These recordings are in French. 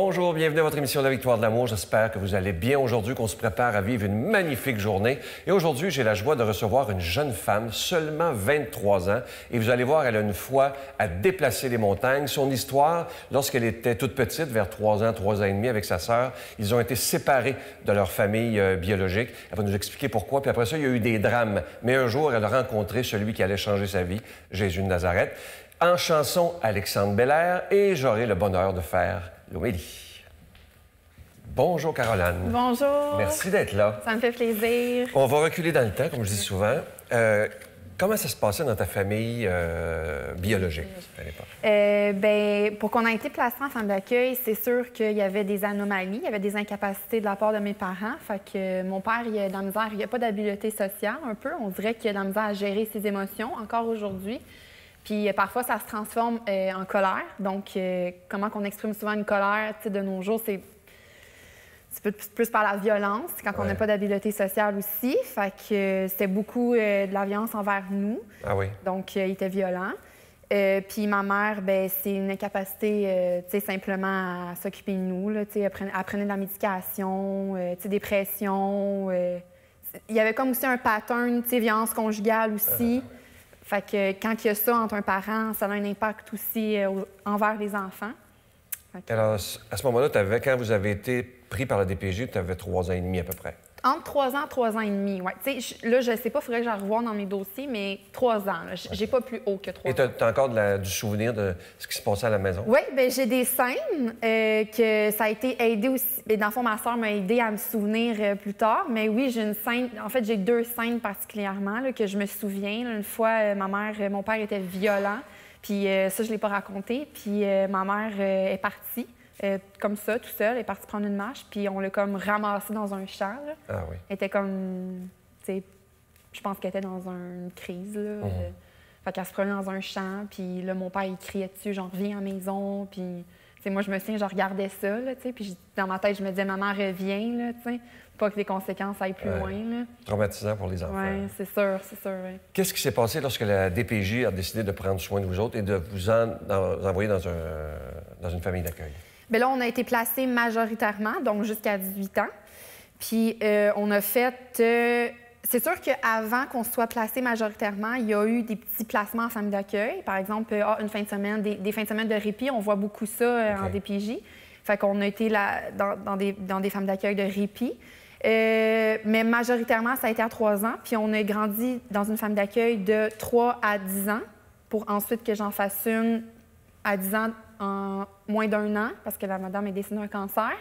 Bonjour, bienvenue à votre émission de la Victoire de l'amour. J'espère que vous allez bien aujourd'hui, qu'on se prépare à vivre une magnifique journée. Et aujourd'hui, j'ai la joie de recevoir une jeune femme, seulement 23 ans. Et vous allez voir, elle a une foi à déplacer les montagnes. Son histoire, lorsqu'elle était toute petite, vers 3 ans, 3 ans et demi, avec sa sœur, ils ont été séparés de leur famille biologique. Elle va nous expliquer pourquoi. Puis après ça, il y a eu des drames. Mais un jour, elle a rencontré celui qui allait changer sa vie, Jésus de Nazareth. En chanson, Alexandre Belair. Et j'aurai le bonheur de faire l'homélie. Bonjour, Caroline. Bonjour. Merci d'être là. Ça me fait plaisir. On va reculer dans le temps, comme je dis souvent. Comment ça se passait dans ta famille biologique à l'époque? Pour qu'on ait été placé en centre d'accueil, c'est sûr qu'il y avait des anomalies, il y avait des incapacités de la part de mes parents. Fait que mon père, il a de la misère, il n'y a pas d'habileté sociale un peu. On dirait qu'il a de la misère à gérer ses émotions encore aujourd'hui. Puis parfois, ça se transforme en colère. Donc, comment qu'on exprime souvent une colère de nos jours, c'est plus par la violence, quand on n'a pas d'habileté sociale aussi. Fait que c'était beaucoup de la violence envers nous. Ah oui. Donc, il était violent. Puis ma mère, ben c'est une incapacité, simplement à s'occuper de nous. Là, elle prenait de la médication, dépression. Il y avait comme aussi un pattern, violence conjugale aussi. Fait que quand il y a ça entre un parent, ça a un impact aussi envers les enfants. Alors, à ce moment-là, quand vous avez été pris par la DPJ, tu avais 3 ans et demi à peu près. Entre 3 ans et 3 ans et demi, oui. Là, je ne sais pas, il faudrait que j'aille revoir dans mes dossiers, mais 3 ans. J'ai pas plus haut que 3 ans. Et tu as encore du souvenir de ce qui se passait à la maison? Oui, bien, j'ai des scènes que ça a été aidé aussi. Dans le fond, ma soeur m'a aidé à me souvenir plus tard. Mais oui, j'ai une scène. En fait, j'ai 2 scènes particulièrement là, que je me souviens. Là, une fois, mon père était violent. Puis ça, je ne l'ai pas raconté. Puis ma mère est partie. Comme ça, tout seul, elle est partie prendre une marche, puis on l'a comme ramassée dans un champ. Là. Ah oui. Elle était comme, tu sais, je pense qu'elle était dans une crise, là. Fait qu'elle se promenait dans un champ, puis là, mon père, il criait dessus, genre, reviens à la maison, puis, tu sais, moi, je me souviens, je regardais ça, là, tu sais, puis dans ma tête, je me disais, maman, reviens, là, tu sais, pas que les conséquences aillent plus loin, là. Traumatisant pour les enfants. Oui, c'est sûr, ouais. Qu'est-ce qui s'est passé lorsque la DPJ a décidé de prendre soin de vous autres et de vous envoyer dans une famille d'accueil? Bien là, on a été placés majoritairement, donc jusqu'à 18 ans. Puis on a fait... c'est sûr qu'avant qu'on soit placé majoritairement, il y a eu des petits placements en famille d'accueil. Par exemple, une fin de semaine, des fins de semaine de répit, on voit beaucoup ça en DPJ. Fait qu'on a été là, dans des familles d'accueil de répit. Mais majoritairement, ça a été à 3 ans. Puis on a grandi dans une famille d'accueil de 3 à 10 ans pour ensuite que j'en fasse une à 10 ans en moins d'1 an, parce que la madame est décédée d'un cancer.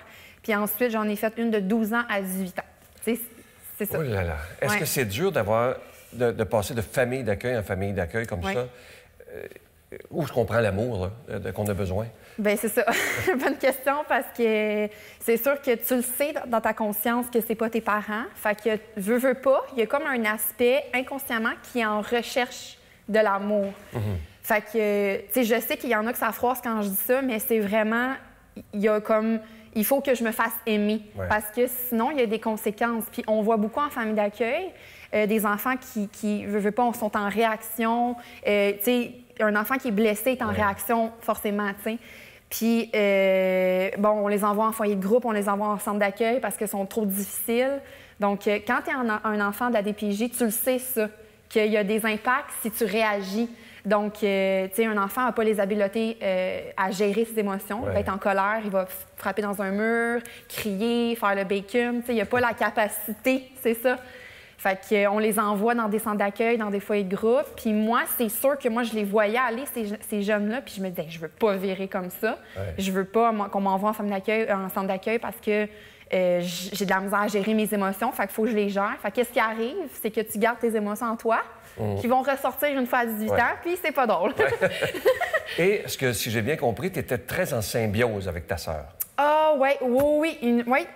Puis ensuite, j'en ai fait une de 12 ans à 18 ans. C'est ça. Oh là là! Est-ce que c'est dur de passer de famille d'accueil en famille d'accueil comme ça? Où je comprends l'amour qu'on a besoin? Bien, c'est ça. Bonne question, parce que c'est sûr que tu le sais dans ta conscience que c'est pas tes parents. Fait que, veux pas, il y a comme un aspect inconsciemment qui est en recherche de l'amour. Fait que, tu sais, je sais qu'il y en a que ça froisse quand je dis ça, mais c'est vraiment, il faut que je me fasse aimer. Parce que sinon, il y a des conséquences. Puis on voit beaucoup en famille d'accueil, des enfants qui veulent pas, sont en réaction. Tu sais, un enfant qui est blessé est en réaction forcément, tu sais. Puis, on les envoie en foyer de groupe, on les envoie en centre d'accueil parce qu'ils sont trop difficiles. Donc, quand tu es un enfant de la DPJ, tu le sais, ça, qu'il y a des impacts si tu réagis. Donc, tu sais, un enfant n'a pas les habiletés à gérer ses émotions. Il va être en colère, il va frapper dans un mur, crier, faire le bacon. Tu sais, il n'a pas la capacité, c'est ça. Fait qu'on les envoie dans des centres d'accueil, dans des foyers de groupe. Puis moi, c'est sûr que moi, je les voyais aller, ces jeunes-là, puis je me disais, je veux pas virer comme ça. Je veux pas qu'on m'envoie en centre d'accueil parce que j'ai de la misère à gérer mes émotions. Fait qu'il faut que je les gère. Fait qu'est-ce qui arrive, c'est que tu gardes tes émotions en toi, qui vont ressortir une fois à 18 ans, puis c'est pas drôle. Et si j'ai bien compris, tu étais très en symbiose avec ta sœur. Ah oui.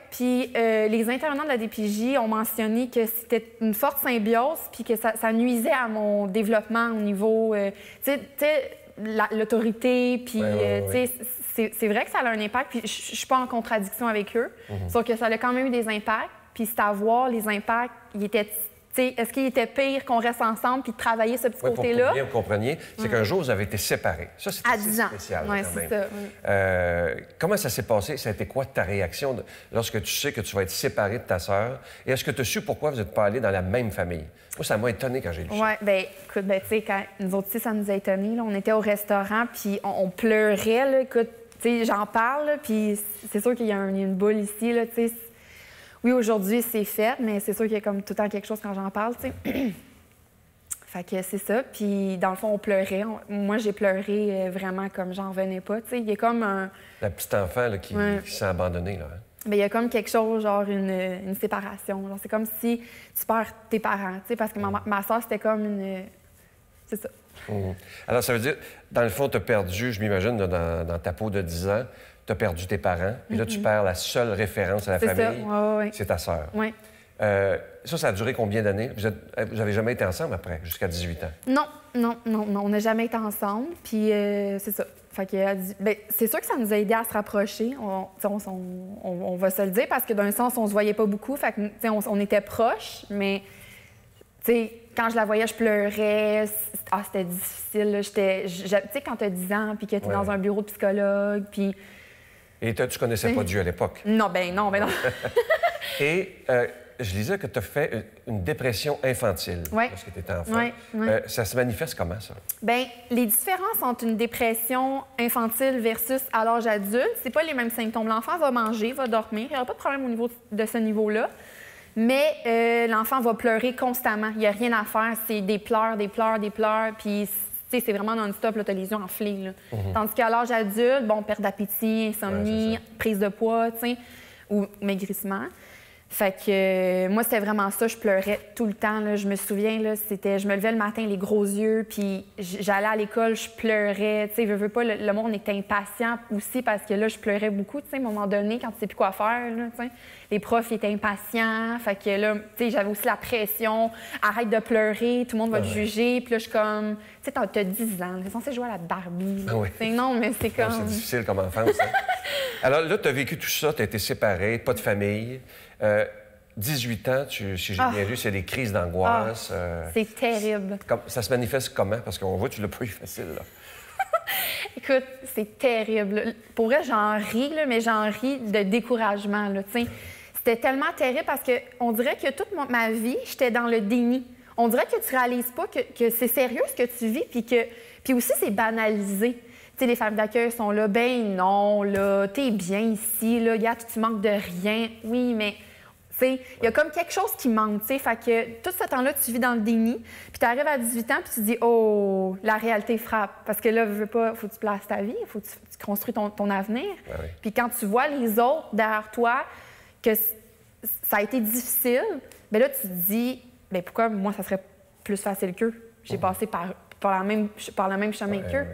Puis les intervenants de la DPJ ont mentionné que c'était une forte symbiose, puis que ça nuisait à mon développement au niveau, tu sais, l'autorité, puis c'est vrai que ça a un impact, puis je suis pas en contradiction avec eux, sauf que ça a quand même eu des impacts, puis c'est à voir les impacts, ils étaient est-ce qu'il était pire qu'on reste ensemble puis de travailler ce petit côté-là? Pour bien vous compreniez, c'est qu'un jour, vous avez été séparés. Ça, c'est assez spécial, oui, quand même. Ça, oui. Comment ça s'est passé? Ça a été quoi ta réaction lorsque tu sais que tu vas être séparé de ta sœur? Et est-ce que tu as su pourquoi vous n'êtes pas allés dans la même famille? Moi, ça m'a étonné quand j'ai lu ça. Oui, bien, écoute, tu sais, quand nous autres aussi, ça nous a étonnés. Là. On était au restaurant, puis on pleurait, là. Écoute, tu sais, j'en parle, là, puis c'est sûr qu'il y a une boule ici, là, tu sais. Oui, aujourd'hui, c'est fait, mais c'est sûr qu'il y a comme tout le temps quelque chose quand j'en parle, tu sais. Fait que c'est ça. Puis, dans le fond, on pleurait. Moi, j'ai pleuré vraiment comme j'en revenais pas, tu sais. Il y a comme un... La petite enfant là, qui s'est abandonnée, là. Hein? Bien, il y a comme quelque chose, genre une séparation. C'est comme si tu perds tes parents, tu sais, parce que ma soeur, c'était comme une... C'est ça. Alors, ça veut dire, dans le fond, tu as perdu, je m'imagine, dans ta peau de 10 ans, tu as perdu tes parents, puis là, tu perds la seule référence à la famille. C'est ta sœur. Oui. Ça a duré combien d'années? Vous n'avez jamais été ensemble après, jusqu'à 18 ans? Non. On n'a jamais été ensemble. Puis c'est ça. Fait que, c'est sûr que ça nous a aidés à se rapprocher. On va se le dire, parce que d'un sens, on se voyait pas beaucoup. Fait que, on était proches, mais quand je la voyais, je pleurais. C'était difficile. Tu sais, quand tu as 10 ans, puis que tu es dans un bureau de psychologue, puis... Et tu connaissais pas Dieu à l'époque? Non. Et je lisais que tu as fait une dépression infantile lorsque tu étais enfant. Ça se manifeste comment, ça? Bien, les différences entre une dépression infantile versus à l'âge adulte, c'est pas les mêmes symptômes. L'enfant va manger, va dormir, il n'y aura pas de problème au niveau de ce niveau-là. Mais l'enfant va pleurer constamment. Il n'y a rien à faire. C'est des pleurs, puis... c'est vraiment non-stop, tu as les yeux enflés. Là. Tandis qu'à l'âge adulte, perte d'appétit, insomnie, prise de poids, ou maigrissement. Fait que moi, c'était vraiment ça. Je pleurais tout le temps. Là. Je me souviens, là, je me levais le matin, les gros yeux, puis j'allais à l'école, je pleurais. Tu sais, veux pas, le monde était impatient aussi, parce que là, je pleurais beaucoup, tu sais, à un moment donné, quand tu sais plus quoi faire, là, tu sais. Les profs étaient impatients. Fait que là, tu sais, j'avais aussi la pression. Arrête de pleurer, tout le monde va te juger. Puis là, je suis comme... Tu sais, t'as 10 ans, t'es censé jouer à la Barbie. Non, mais c'est comme... C'est difficile comme enfance. Hein? Alors là, tu as vécu tout ça, tu as été séparée, pas de famille. 18 ans, si j'ai bien lu, c'est des crises d'angoisse. C'est terrible. Ça se manifeste comment? Parce qu'on voit que tu l'as pas eu facile, là. Écoute, c'est terrible. Pour vrai, j'en ris, là, mais j'en ris de découragement, là, tu sais. C'était tellement terrible parce qu'on dirait que toute ma vie, j'étais dans le déni. On dirait que tu réalises pas que c'est sérieux ce que tu vis, puis aussi c'est banalisé. Tu sais, les femmes d'accueil sont là, ben non, là, t'es bien ici, là, regarde, tu manques de rien. Oui, mais il y a comme quelque chose qui manque, tu sais. Fait que tout ce temps-là, tu vis dans le déni, puis tu arrives à 18 ans, puis tu dis, oh, la réalité frappe. Parce que là, veux pas, faut que tu places ta vie, faut que tu construis ton avenir. Puis quand tu vois les autres derrière toi, que ça a été difficile, bien là, tu te dis, bien pourquoi moi, ça serait plus facile qu'eux? J'ai passé par le même chemin qu'eux.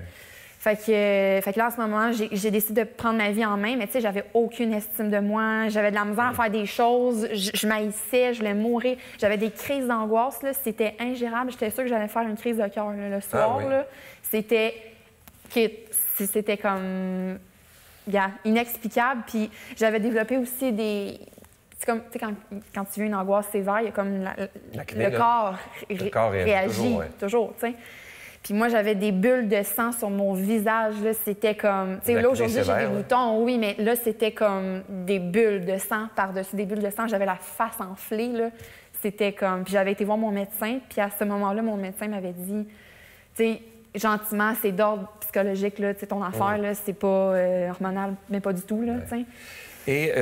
Fait que là, en ce moment, j'ai décidé de prendre ma vie en main, mais tu sais, j'avais aucune estime de moi. J'avais de la misère à faire des choses. Je m'haïssais, je voulais mourir. J'avais des crises d'angoisse, là. C'était ingérable. J'étais sûre que j'allais faire une crise de cœur, là, le soir, là. C'était comme... inexplicable. Puis j'avais développé aussi des... C'est comme, tu sais, quand tu vis une angoisse sévère, il y a comme le corps réagit toujours, tu sais. Puis moi, j'avais des bulles de sang sur mon visage, là, c'était comme... Tu sais, là, aujourd'hui, j'ai des boutons, oui, mais là, c'était comme des bulles de sang par-dessus des bulles de sang. J'avais la face enflée, là. C'était comme... Puis j'avais été voir mon médecin, puis à ce moment-là, mon médecin m'avait dit, tu sais, gentiment, c'est d'ordre psychologique, là, tu sais, ton affaire, là, c'est pas hormonal, mais pas du tout, là, tu sais. Et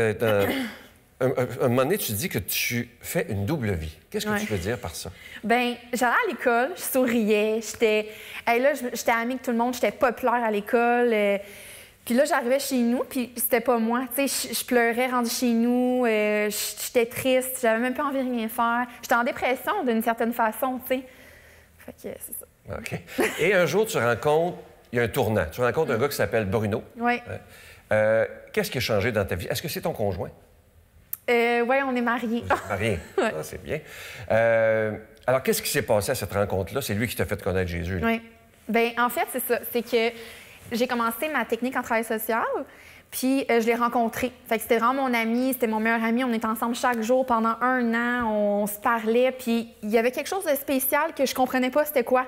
un moment donné, tu dis que tu fais une double vie. Qu'est-ce que tu veux dire par ça? Bien, j'allais à l'école, je souriais, j'étais amie avec tout le monde, j'étais populaire à l'école. Puis là, j'arrivais chez nous, puis c'était pas moi. Tu sais, je pleurais rendu chez nous, j'étais triste, j'avais même pas envie de rien faire. J'étais en dépression d'une certaine façon, tu sais. Fait que c'est ça. OK. Et un jour, tu rencontres, il y a un tournant. Tu rencontres un gars qui s'appelle Bruno. Oui. Qu'est-ce qui a changé dans ta vie? Est-ce que c'est ton conjoint? Oui, on est mariés. Vous êtes mariés. Ouais. Ah, c'est bien. Alors, qu'est-ce qui s'est passé à cette rencontre-là? C'est lui qui t'a fait connaître Jésus. Oui. Bien, en fait, c'est ça. C'est que j'ai commencé ma technique en travail social, Puis je l'ai rencontré. Fait que c'était vraiment mon ami, c'était mon meilleur ami. On était ensemble chaque jour pendant 1 an. On se parlait. Puis il y avait quelque chose de spécial que je comprenais pas c'était quoi.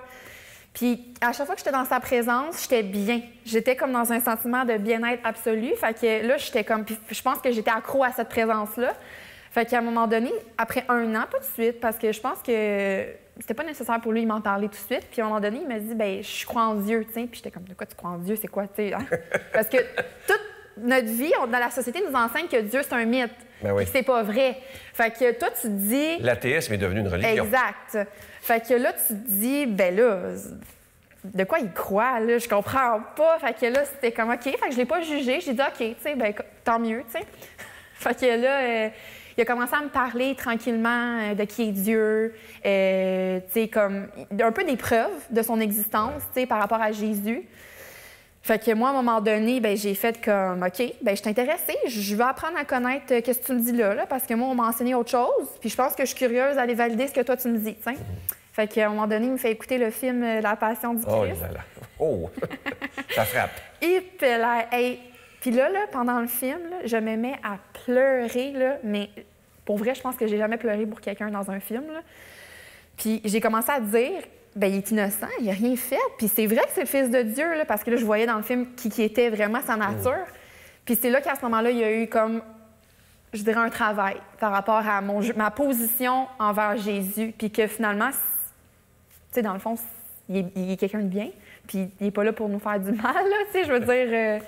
Puis à chaque fois que j'étais dans sa présence, j'étais bien. J'étais comme dans un sentiment de bien-être absolu. Fait que là, j'étais comme... Puis je pense que j'étais accro à cette présence-là. Fait qu'à un moment donné, après 1 an, pas tout de suite, parce que je pense que c'était pas nécessaire pour lui de m'en parler tout de suite. Puis à un moment donné, il m'a dit, ben je crois en Dieu, tu sais. Puis j'étais comme, de quoi tu crois en Dieu? C'est quoi, tu sais? Hein? Parce que toute notre vie, dans la société, nous enseigne que Dieu, c'est un mythe. Ben oui. Et que c'est pas vrai. Fait que toi, tu te dis... L'athéisme est devenu une religion. Exact. Fait que là, tu te dis, ben là, de quoi il croit, là? Je comprends pas. Fait que là, c'était comme, OK. Fait que je l'ai pas jugé. J'ai dit, OK, tu sais, ben tant mieux, tu sais. Fait que là... il a commencé à me parler tranquillement de qui est Dieu, tu sais, comme un peu des preuves de son existence, tu sais, par rapport à Jésus. Fait que moi, à un moment donné, ben j'ai fait comme, OK, ben je suis intéressée, je veux apprendre à connaître qu'est-ce que tu me dis là, parce que moi, on m'a enseigné autre chose, puis je pense que je suis curieuse d'aller valider ce que toi, tu me dis, tu sais. Fait qu'à un moment donné, il me fait écouter le film La Passion du Christ. Oh là là! Oh! Ça frappe! Et puis là, hey, puis là, pendant le film, là, je me mets à pleurer, là, mais pour vrai, je pense que j'ai jamais pleuré pour quelqu'un dans un film. Là. Puis j'ai commencé à dire, ben il est innocent, il n'a rien fait. Puis c'est vrai que c'est le Fils de Dieu, là, parce que là, je voyais dans le film qui était vraiment sa nature. Puis c'est là qu'à ce moment-là, il y a eu comme, je dirais, un travail par rapport à ma position envers Jésus. Puis que finalement, tu sais, dans le fond, il est quelqu'un de bien. Puis il n'est pas là pour nous faire du mal, là, tu sais, je veux dire...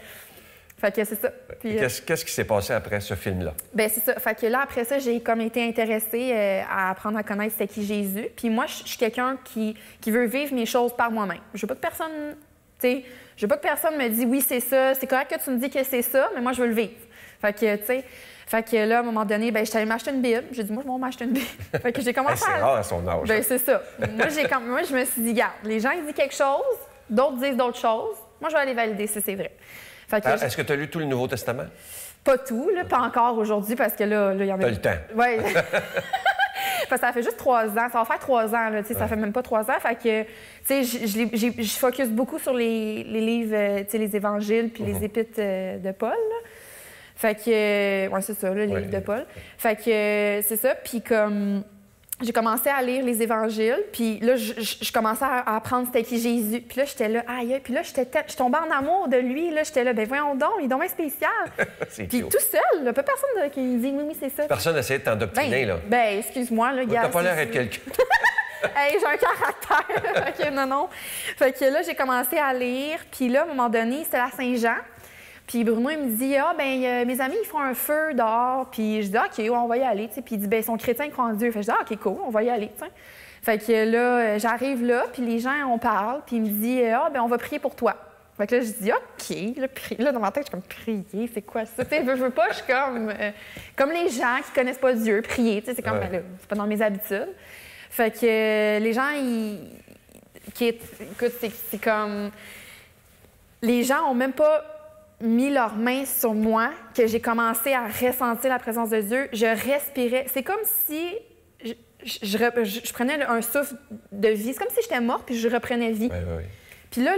Fait que c'est ça. Puis, qu'est-ce qui s'est passé après ce film-là? Bien, c'est ça. Fait que là, après ça, j'ai comme été intéressée à apprendre à connaître c'était qui Jésus. Puis moi, je suis quelqu'un qui veut vivre mes choses par moi-même. Je veux pas que personne, tu sais, je veux pas que personne me dise oui, c'est ça, c'est correct que tu me dis que c'est ça, mais moi, je veux le vivre. Fait que, tu sais, fait que là, à un moment donné, ben, je suis allée m'acheter une Bible. J'ai dit, moi, je vais m'acheter une Bible. Fait que j'ai commencé c'est rare à son âge. Ben, c'est ça. Moi, je me suis dit, regarde, les gens, ils disent quelque chose, d'autres disent d'autres choses. Moi, je vais aller valider si c'est vrai. Est-ce que tu as lu tout le Nouveau Testament? Pas tout, là, pas encore aujourd'hui, parce que là, il y en a... T'as le temps. Oui. Parce que ça fait juste 3 ans. Ça va faire 3 ans, là, ça fait même pas 3 ans. Fait que, tu sais, je focus beaucoup sur les livres, tu sais, les évangiles puis les épîtres de Paul, là. Fait que, ouais, c'est ça, là, les livres de Paul. Fait que, c'est ça. Puis comme... J'ai commencé à lire les évangiles, puis là, je commençais à apprendre c'était qui Jésus. Puis là, j'étais là, aïe, puis là, je tombais en amour de lui. Là, j'étais là, ben voyons donc, il est donc bien spécial. Puis tout seul, là, pas personne qui me dit oui, c'est ça. Personne n'essayait de t'endoctriner, là. Ben, excuse-moi, là, gars. T'as pas l'air d'être quelqu'un. Hey, j'ai un caractère. OK, non. Fait que là, j'ai commencé à lire, puis là, à un moment donné, c'était la Saint-Jean. Puis Bruno, il me dit, mes amis, ils font un feu dehors. Puis je dis, OK, on va y aller. T'sais. Puis il dit, ben, ils sont chrétiens, ils croient en Dieu. Fait que je dis, OK, cool, on va y aller. T'sais. Fait que là, j'arrive là, puis les gens, on parle. Puis il me dit, on va prier pour toi. Fait que là, je dis, OK. Là, dans ma tête, je suis comme, prier, c'est quoi ça? Tu sais, je veux pas, je suis comme les gens qui connaissent pas Dieu, prier. C'est comme, ben là, c'est pas dans mes habitudes. Fait que les gens, écoute, c'est comme, les gens ont même pas mis leurs mains sur moi, que j'ai commencé à ressentir la présence de Dieu. Je respirais. C'est comme si je prenais un souffle de vie. C'est comme si j'étais morte puis je reprenais vie. Oui. Puis là,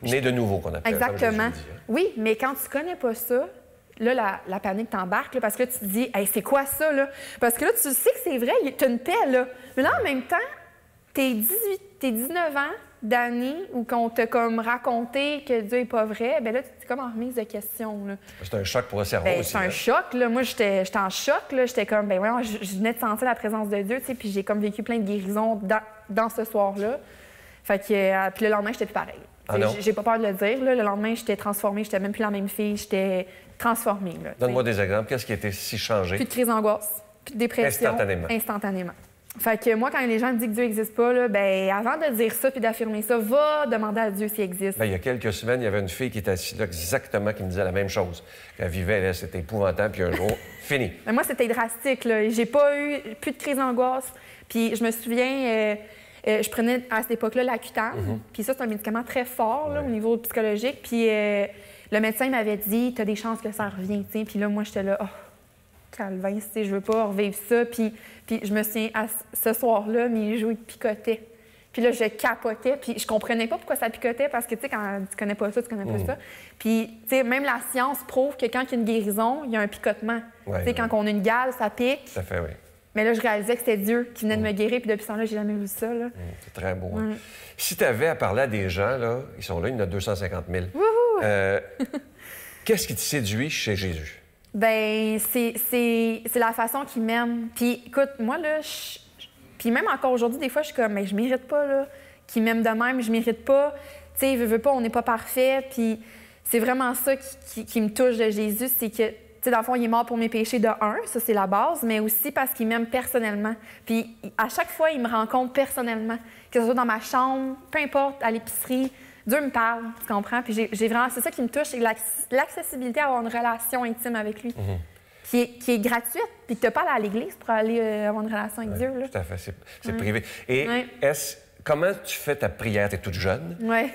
né de nouveau, qu'on appelle. Exactement. Oui, mais quand tu connais pas ça, là, la panique t'embarque, parce que là, tu te dis, hey, c'est quoi ça, là? Parce que là, tu sais que c'est vrai, tu as une paix, là. Mais là, en même temps, t'es 19 ans d'années où qu'on t'a comme raconté que Dieu n'est pas vrai, bien là, tu es comme en remise de question. C'est un choc pour le cerveau aussi. C'est un choc. Là. Moi, j'étais en choc. J'étais comme, ben voyons, je venais de sentir la présence de Dieu, tu sais, puis j'ai comme vécu plein de guérisons dans ce soir-là. Fait que, puis le lendemain, j'étais plus pareil. J'ai pas peur de le dire. Là. Le lendemain, j'étais transformée. J'étais même plus la même fille. J'étais transformée. Donne-moi des exemples. Qu'est-ce qui était si changé? Plus de crise d'angoisse, plus de dépression. Instantanément. Fait que moi, quand les gens me disent que Dieu n'existe pas, là, ben avant de dire ça puis d'affirmer ça, va demander à Dieu s'il existe. Bien, il y a quelques semaines, il y avait une fille qui était assise là exactement qui me disait la même chose. Elle vivait, là, c'était épouvantable, puis un jour, fini. Mais moi, c'était drastique. Là. J'ai pas eu plus de crise d'angoisse. Puis je me souviens, je prenais à cette époque-là l'Accutane. Puis ça, c'est un médicament très fort là, au niveau psychologique. Puis le médecin m'avait dit, tu as des chances que ça revienne. T'sais. Puis là, moi, j'étais là, calvaire, je veux pas revivre ça. Puis je me souviens, ce soir-là, mes joues picotaient. Puis là, je capotais, puis je comprenais pas pourquoi ça picotait, parce que, tu sais, quand tu connais pas ça, tu connais pas ça. Puis, tu sais, même la science prouve que quand il y a une guérison, il y a un picotement. Ouais, tu sais, quand on a une gale, ça pique. Tout à fait, oui. Mais là, je réalisais que c'était Dieu qui venait de me guérir, puis depuis ce temps-là, j'ai jamais vu ça, là. C'est très beau. Hein? Si tu avais à parler à des gens, là, ils sont là, il y en a 250 000. Qu'est-ce qui te séduit chez Jésus? Bien, c'est la façon qu'il m'aime. Puis, écoute, moi, là, puis même encore aujourd'hui, des fois, je suis comme, mais je mérite pas, là, qu'il m'aime de même, je mérite pas. Tu sais, veut pas, on n'est pas parfait. Puis c'est vraiment ça qui me touche de Jésus, c'est que, tu sais, dans le fond, il est mort pour mes péchés de un, ça, c'est la base, mais aussi parce qu'il m'aime personnellement. Puis à chaque fois, il me rencontre personnellement, que ce soit dans ma chambre, peu importe, à l'épicerie. Dieu me parle, tu comprends? Puis j'ai vraiment, c'est ça qui me touche, c'est l'accessibilité à avoir une relation intime avec lui, qui est gratuite, puis que tu n'as pas à aller à l'église pour aller avoir une relation avec Dieu. Là. Tout à fait, c'est privé. Et comment tu fais ta prière? Tu es toute jeune. Ouais.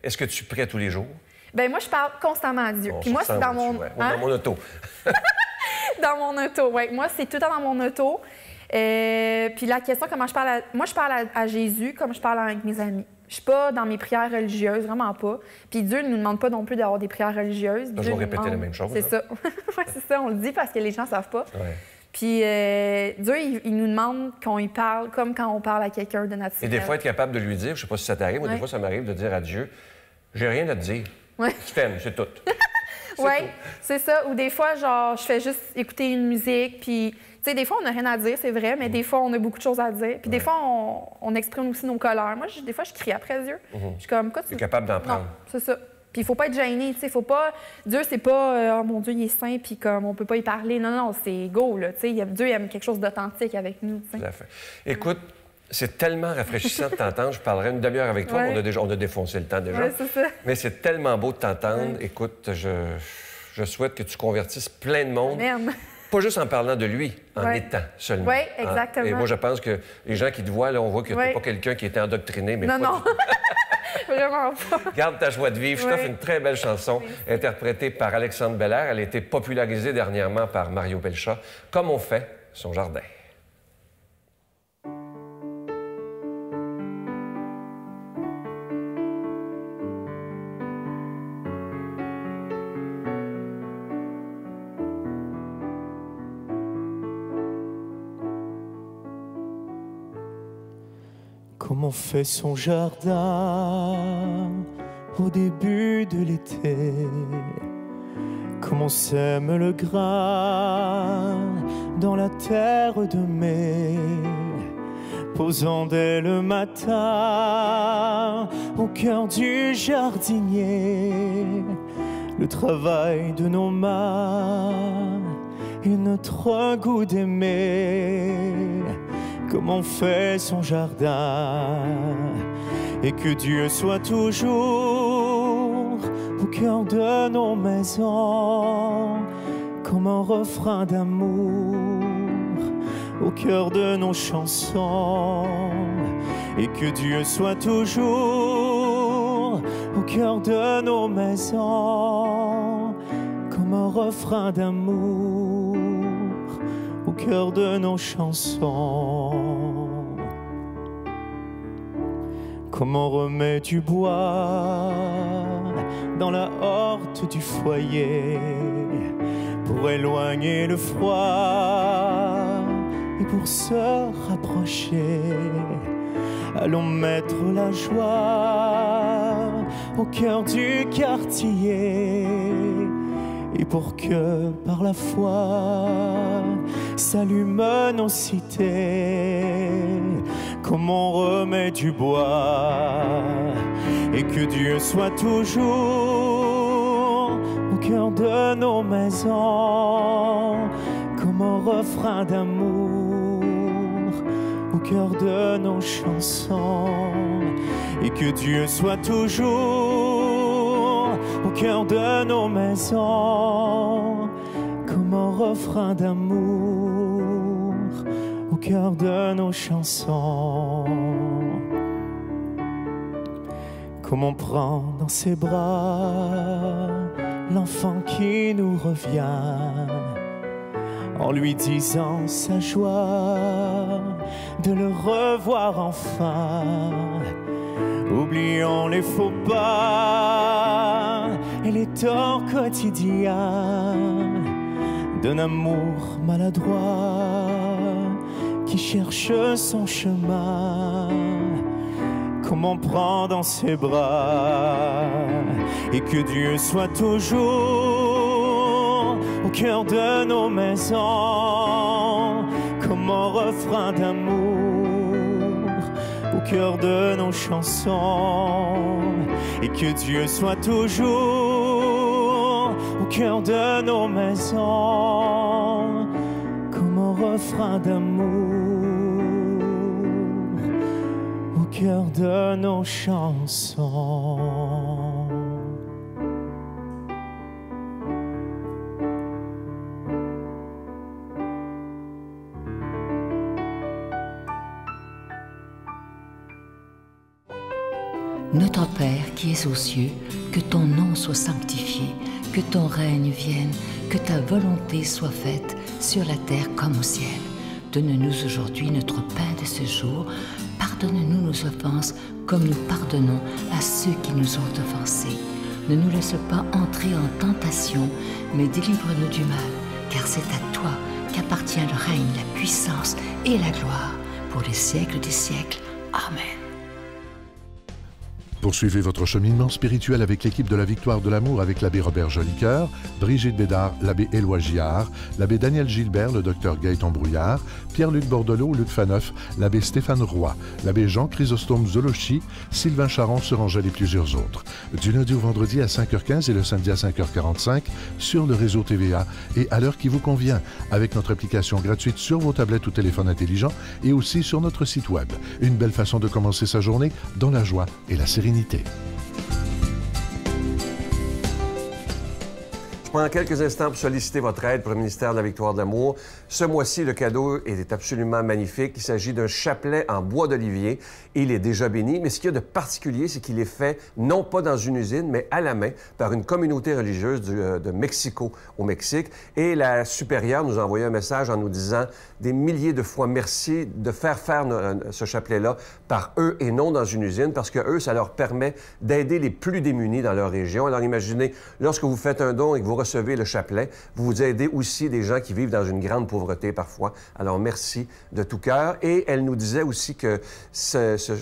Est-ce que tu pries tous les jours? Bien, moi, je parle constamment à Dieu. Puis moi, c'est dans mon... Dans mon auto. Dans mon auto, oui. Moi, c'est tout le temps dans mon auto. Puis la question, comment je parle à... Moi, je parle à Jésus comme je parle avec mes amis. Je suis pas dans mes prières religieuses, vraiment pas. Puis Dieu ne nous demande pas non plus d'avoir des prières religieuses. Toujours répéter la même chose. C'est ça. Oui, c'est ça, on le dit parce que les gens ne savent pas. Ouais. Puis Dieu, il nous demande qu'on y parle comme quand on parle à quelqu'un de naturel. Et des fois, être capable de lui dire, je sais pas si ça t'arrive, mais des fois, ça m'arrive de dire à Dieu, j'ai rien à te dire. Ouais. Je t'aime, c'est tout. Oui, c'est ça. Ou des fois, genre, je fais juste écouter une musique, puis... Tu sais, des fois, on n'a rien à dire, c'est vrai, mais des fois, on a beaucoup de choses à dire. Puis des fois, on exprime aussi nos colères. Moi, des fois, je crie après Dieu. Je suis comme, quoi, tu es capable d'en prendre. Non, c'est ça. Puis il faut pas être gêné, tu sais, faut pas... Dieu, c'est pas, oh mon Dieu, il est saint, puis comme, on peut pas y parler. Non, non, c'est go, là, tu sais. Dieu aime quelque chose d'authentique avec nous, tu sais. Tout à fait. Écoute, c'est tellement rafraîchissant de t'entendre. Je parlerai une demi-heure avec toi, on a défoncé le temps déjà. Ouais, c'est ça. Mais c'est tellement beau de t'entendre. Écoute, je souhaite que tu convertisses plein de monde. Amen. Pas juste en parlant de lui, en étant seulement. Oui, exactement. Et moi, je pense que les gens qui te voient, là, on voit que tu n'es pas quelqu'un qui était endoctriné. Mais non, non. Vraiment pas. Garde ta joie de vivre. Je t'offre une très belle chanson interprétée par Alexandre Belair. Elle a été popularisée dernièrement par Mario Pelcha. Comme on fait son jardin. Comme on fait son jardin au début de l'été, comme on sème le grain dans la terre de mai, posant dès le matin au cœur du jardinier le travail de nos mains et notre goût d'aimer. Comme on fait son jardin, et que Dieu soit toujours au cœur de nos maisons, comme un refrain d'amour au cœur de nos chansons, et que Dieu soit toujours au cœur de nos maisons, comme un refrain d'amour au cœur de nos chansons. Comme on remet du bois dans la horte du foyer pour éloigner le froid et pour se rapprocher, allons mettre la joie au cœur du quartier, et pour que par la foi s'allument nos cités, comme on remet du bois, et que Dieu soit toujours au cœur de nos maisons, comme un refrain d'amour au cœur de nos chansons, et que Dieu soit toujours au cœur de nos maisons, comme un refrain d'amour au cœur de nos chansons. Comme on prend dans ses bras l'enfant qui nous revient, en lui disant sa joie de le revoir enfin. Oublions les faux pas et les torts quotidiens d'un amour maladroit qui cherche son chemin. Comment prendre dans ses bras et que Dieu soit toujours au cœur de nos maisons, comme un refrain d'amour au cœur de nos chansons, et que Dieu soit toujours au cœur de nos maisons, comme un refrain d'amour au cœur de nos chansons. Notre Père qui es aux cieux, que ton nom soit sanctifié, que ton règne vienne, que ta volonté soit faite sur la terre comme au ciel. Donne-nous aujourd'hui notre pain de ce jour. Pardonne-nous nos offenses comme nous pardonnons à ceux qui nous ont offensés. Ne nous laisse pas entrer en tentation, mais délivre-nous du mal, car c'est à toi qu'appartient le règne, la puissance et la gloire pour les siècles des siècles. Amen. Poursuivez votre cheminement spirituel avec l'équipe de la Victoire de l'amour avec l'abbé Robert Jolicoeur, Brigitte Bédard, l'abbé Éloi Giard, l'abbé Daniel Gilbert, le docteur Gaëtan Brouillard, Pierre-Luc Bordelot, Luc Faneuf, l'abbé Stéphane Roy, l'abbé Jean-Chrysostome Zolochi, Sylvain Charon, Serangel et plusieurs autres. Du lundi au vendredi à 5h15 et le samedi à 5h45 sur le réseau TVA et à l'heure qui vous convient avec notre application gratuite sur vos tablettes ou téléphones intelligents et aussi sur notre site web. Une belle façon de commencer sa journée dans la joie et la sérénité. Je prends quelques instants pour solliciter votre aide pour le ministère de la Victoire de l'amour. Ce mois-ci, le cadeau est absolument magnifique. Il s'agit d'un chapelet en bois d'olivier. Il est déjà béni, mais ce qu'il y a de particulier, c'est qu'il est fait non pas dans une usine, mais à la main par une communauté religieuse de Mexico, au Mexique. Et la supérieure nous a envoyé un message en nous disant des milliers de fois merci de faire ce chapelet-là par eux et non dans une usine, parce que eux, ça leur permet d'aider les plus démunis dans leur région. Alors imaginez, lorsque vous faites un don et que vous recevez le chapelet, vous aidez aussi des gens qui vivent dans une grande pauvreté parfois. Alors merci de tout cœur. Et elle nous disait aussi que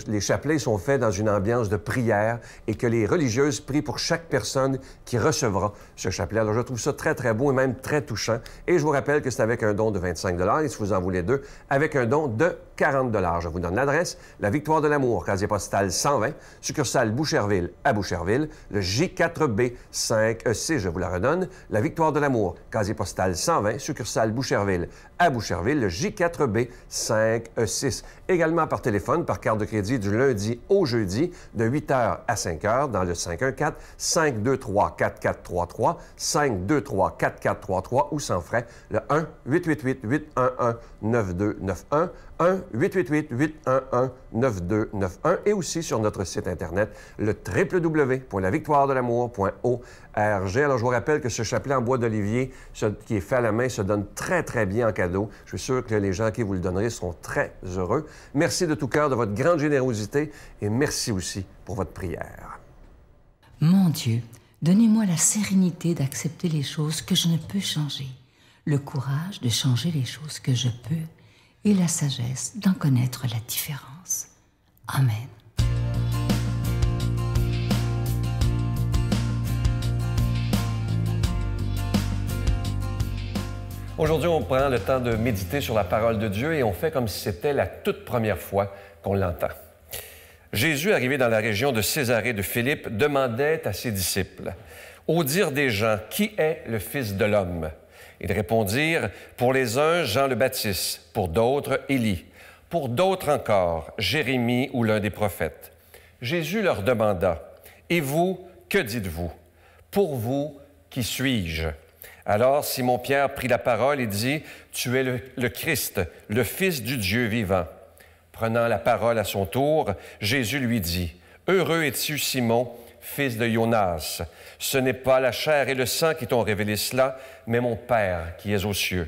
les chapelets sont faits dans une ambiance de prière et que les religieuses prient pour chaque personne qui recevra ce chapelet. Alors je trouve ça très, très beau et même très touchant. Et je vous rappelle que c'est avec un don de 25 $ et si vous en voulez deux, avec un don de 40 $. Je vous donne l'adresse, la Victoire de l'amour, casier postal 120, succursale Boucherville à Boucherville, le J4B 5E6, je vous la redonne, la Victoire de l'amour, casier postal 120, succursale Boucherville à Boucherville, le J4B 5E6. Également par téléphone, par carte de crédit du lundi au jeudi, de 8h à 5h, dans le 514-523-4433, 523-4433 ou sans frais, le 1-888-811-9291, 1-888-811-9291 et aussi sur notre site Internet, le www.lavictoiredelamour.org. Alors, je vous rappelle que ce chapelet en bois d'olivier qui est fait à la main se donne très, très bien en cadeau. Je suis sûr que les gens qui vous le donnerez seront très heureux. Merci de tout cœur de votre grande générosité et merci aussi pour votre prière. Mon Dieu, donnez-moi la sérénité d'accepter les choses que je ne peux changer, le courage de changer les choses que je peux et la sagesse d'en connaître la différence. Amen. Aujourd'hui, on prend le temps de méditer sur la parole de Dieu et on fait comme si c'était la toute première fois qu'on l'entend. Jésus, arrivé dans la région de Césarée de Philippe, demandait à ses disciples, « Au dire des gens, qui est le Fils de l'homme? » Ils répondirent, « Pour les uns, Jean le Baptiste, pour d'autres, Élie, pour d'autres encore, Jérémie ou l'un des prophètes. » Jésus leur demanda, « Et vous, que dites-vous? Pour vous, qui suis-je? » Alors Simon-Pierre prit la parole et dit, « Tu es le Christ, le Fils du Dieu vivant. » Prenant la parole à son tour, Jésus lui dit, « Heureux es-tu, Simon, fils de Jonas. Ce n'est pas la chair et le sang qui t'ont révélé cela, mais mon Père qui est aux cieux.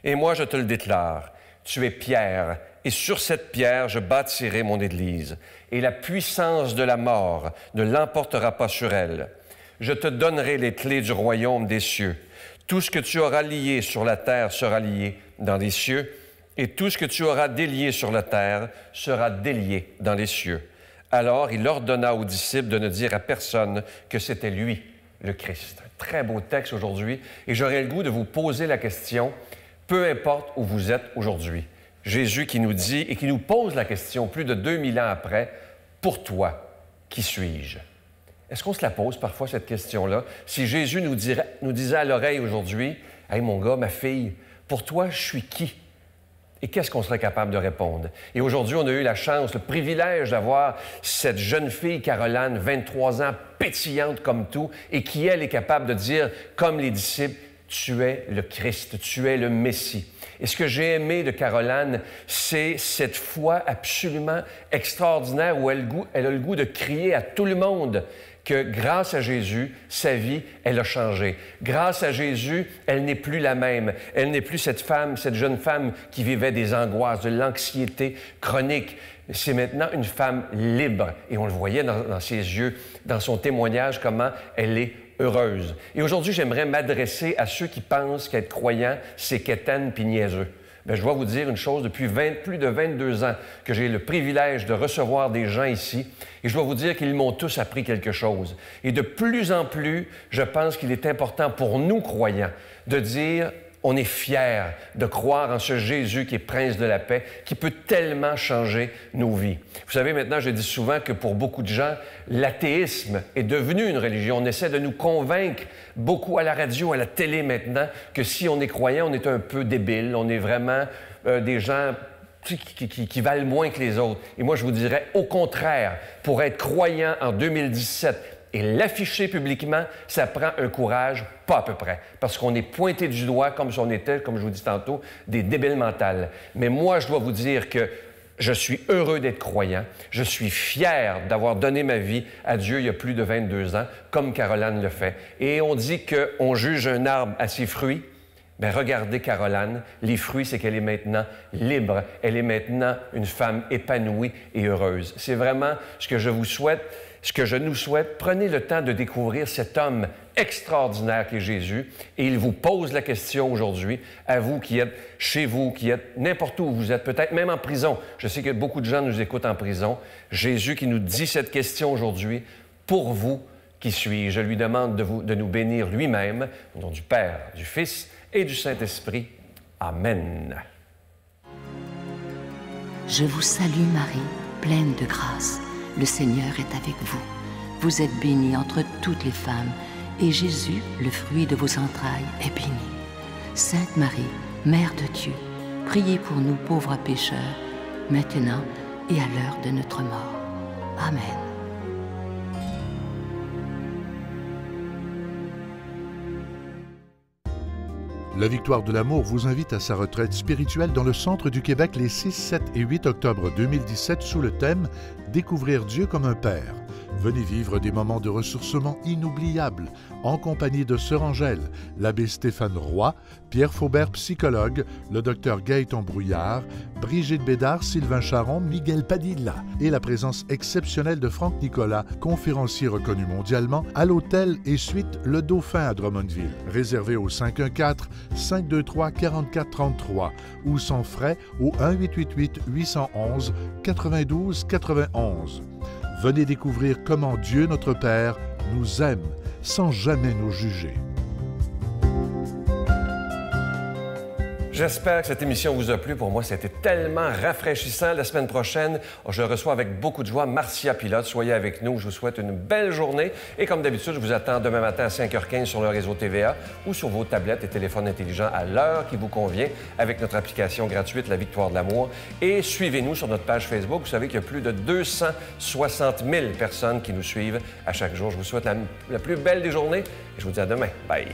Et moi, je te le déclare, tu es Pierre, et sur cette pierre, je bâtirai mon Église, et la puissance de la mort ne l'emportera pas sur elle. Je te donnerai les clés du royaume des cieux. Tout ce que tu auras lié sur la terre sera lié dans les cieux, et tout ce que tu auras délié sur la terre sera délié dans les cieux. Alors il ordonna aux disciples de ne dire à personne que c'était lui, le Christ. Un très beau texte aujourd'hui, et j'aurais le goût de vous poser la question, peu importe où vous êtes aujourd'hui. Jésus qui nous dit et qui nous pose la question plus de 2000 ans après, « Pour toi, qui suis-je? » Est-ce qu'on se la pose parfois, cette question-là? Si Jésus nous disait à l'oreille aujourd'hui, « Hey, mon gars, ma fille, pour toi, je suis qui? » Et qu'est-ce qu'on serait capable de répondre? Et aujourd'hui, on a eu la chance, le privilège d'avoir cette jeune fille, Caroline, 23 ans, pétillante comme tout, et qui, elle, est capable de dire, comme les disciples, « Tu es le Christ, tu es le Messie. » Et ce que j'ai aimé de Caroline, c'est cette foi absolument extraordinaire où elle a le goût de crier à tout le monde que grâce à Jésus, sa vie, elle a changé. Grâce à Jésus, elle n'est plus la même. Elle n'est plus cette femme, cette jeune femme qui vivait des angoisses, de l'anxiété chronique. C'est maintenant une femme libre. Et on le voyait dans ses yeux, dans son témoignage, comment elle est heureuse. Et aujourd'hui, j'aimerais m'adresser à ceux qui pensent qu'être croyant, c'est quétaine puis niaiseux. Bien, je dois vous dire une chose, depuis plus de 22 ans que j'ai le privilège de recevoir des gens ici, et je dois vous dire qu'ils m'ont tous appris quelque chose. Et de plus en plus, je pense qu'il est important pour nous, croyants, de dire on est fiers de croire en ce Jésus qui est Prince de la paix, qui peut tellement changer nos vies. Vous savez, maintenant, je dis souvent que pour beaucoup de gens, l'athéisme est devenu une religion. On essaie de nous convaincre beaucoup à la radio, à la télé maintenant, que si on est croyant, on est un peu débile, on est vraiment des gens qui valent moins que les autres. Et moi, je vous dirais, au contraire, pour être croyant en 2017, et l'afficher publiquement, ça prend un courage pas à peu près. Parce qu'on est pointé du doigt comme si on était, comme je vous dis tantôt, des débiles mentales. Mais moi, je dois vous dire que je suis heureux d'être croyant. Je suis fier d'avoir donné ma vie à Dieu il y a plus de 22 ans, comme Caroline le fait. Et on dit qu'on juge un arbre à ses fruits. Bien, regardez Caroline, les fruits, c'est qu'elle est maintenant libre. Elle est maintenant une femme épanouie et heureuse. C'est vraiment ce que je vous souhaite. Ce que je nous souhaite, prenez le temps de découvrir cet homme extraordinaire qu'est Jésus et il vous pose la question aujourd'hui, à vous qui êtes chez vous, qui êtes n'importe où vous êtes, peut-être même en prison. Je sais que beaucoup de gens nous écoutent en prison. Jésus qui nous dit cette question aujourd'hui, pour vous, qui suis-je? Je lui demande de nous bénir lui-même, au nom du Père, du Fils et du Saint-Esprit. Amen. Je vous salue Marie, pleine de grâce. Le Seigneur est avec vous. Vous êtes bénie entre toutes les femmes, et Jésus, le fruit de vos entrailles, est béni. Sainte Marie, Mère de Dieu, priez pour nous pauvres pécheurs, maintenant et à l'heure de notre mort. Amen. La Victoire de l'amour vous invite à sa retraite spirituelle dans le centre du Québec les 6, 7 et 8 octobre 2017 sous le thème « Découvrir Dieu comme un Père ». Venez vivre des moments de ressourcement inoubliables en compagnie de Sœur Angèle, l'abbé Stéphane Roy, Pierre Faubert, psychologue, le docteur Gaëtan Brouillard, Brigitte Bédard, Sylvain Charon, Miguel Padilla et la présence exceptionnelle de Franck Nicolas, conférencier reconnu mondialement, à l'hôtel et suite Le Dauphin à Drummondville. Réservé au 514-523-4433 ou sans frais au 1-888-811-92-91. Venez découvrir comment Dieu, notre Père, nous aime sans jamais nous juger. J'espère que cette émission vous a plu. Pour moi, c'était tellement rafraîchissant. La semaine prochaine, je reçois avec beaucoup de joie Marcia Pilote. Soyez avec nous. Je vous souhaite une belle journée. Et comme d'habitude, je vous attends demain matin à 5h15 sur le réseau TVA ou sur vos tablettes et téléphones intelligents à l'heure qui vous convient avec notre application gratuite La Victoire de l'amour. Et suivez-nous sur notre page Facebook. Vous savez qu'il y a plus de 260 000 personnes qui nous suivent à chaque jour. Je vous souhaite la plus belle des journées et je vous dis à demain. Bye!